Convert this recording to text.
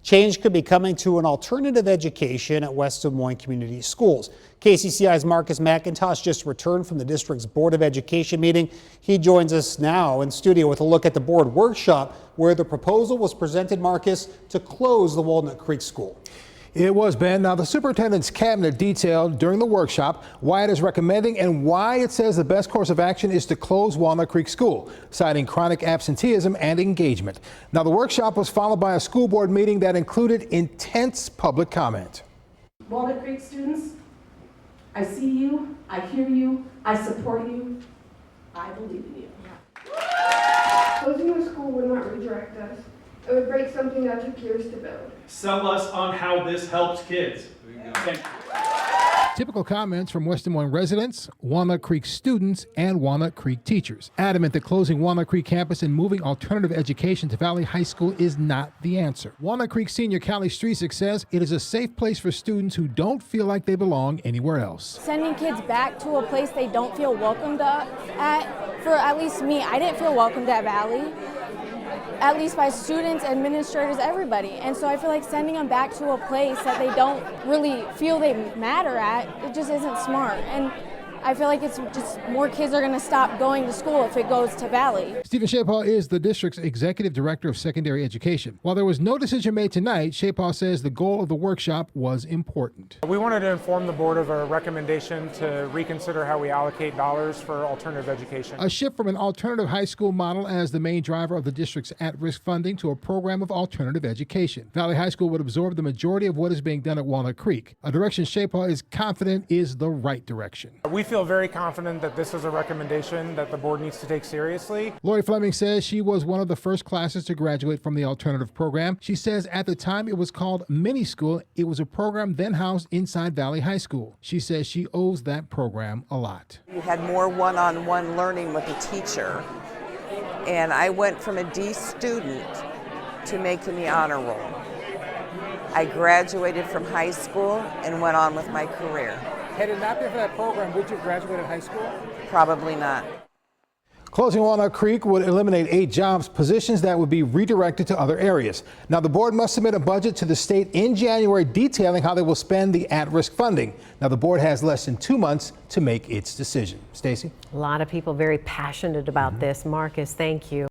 Change could be coming to an alternative education at West Des Moines Community Schools. KCCI's Marcus McIntosh just returned from the district's Board of Education meeting. He joins us now in studio with a look at the board workshop where the proposal was presented, Marcus, to close the Walnut Creek School. It was, Ben. Now, the superintendent's cabinet detailed during the workshop why it is recommending and why it says the best course of action is to close Walnut Creek School, citing chronic absenteeism and engagement. Now, the workshop was followed by a school board meeting that included intense public comment. Walnut Creek students, I see you, I hear you, I support you, I believe in you. Closing the school would not redirect us. It would break something that took years to build. Sell us on how this helps kids. Thank you. Typical comments from West Des Moines residents, Walnut Creek students, and Walnut Creek teachers, adamant that closing Walnut Creek campus and moving alternative education to Valley High School is not the answer. Walnut Creek senior Callie Streisick says it is a safe place for students who don't feel like they belong anywhere else. Sending kids back to a place they don't feel welcomed at, for at least me, I didn't feel welcomed at Valley. At least by students, administrators, everybody. And so I feel like sending them back to a place that they don't really feel they matter at, it just isn't smart. And I feel like it's just more kids are going to stop going to school if it goes to Valley. Stephen Shapaw is the district's executive director of secondary education. While there was no decision made tonight, Shapaw says the goal of the workshop was important. We wanted to inform the board of a recommendation to reconsider how we allocate dollars for alternative education. A shift from an alternative high school model as the main driver of the district's at-risk funding to a program of alternative education. Valley High School would absorb the majority of what is being done at Walnut Creek, a direction Shapaw is confident is the right direction. We feel very confident that this is a recommendation that the board needs to take seriously. Lori Fleming says she was one of the first classes to graduate from the alternative program. She says at the time it was called Mini School, it was a program then housed inside Valley High School. She says she owes that program a lot. You had more one-on-one learning with a teacher, and I went from a D student to making the honor roll. I graduated from high school and went on with my career. Had it not been for that program, would you have graduated high school? Probably not. Closing Walnut Creek would eliminate 8 jobs, positions that would be redirected to other areas. Now, the board must submit a budget to the state in January detailing how they will spend the at-risk funding. Now, the board has less than 2 months to make its decision. Stacey? A lot of people very passionate about this. Marcus, thank you.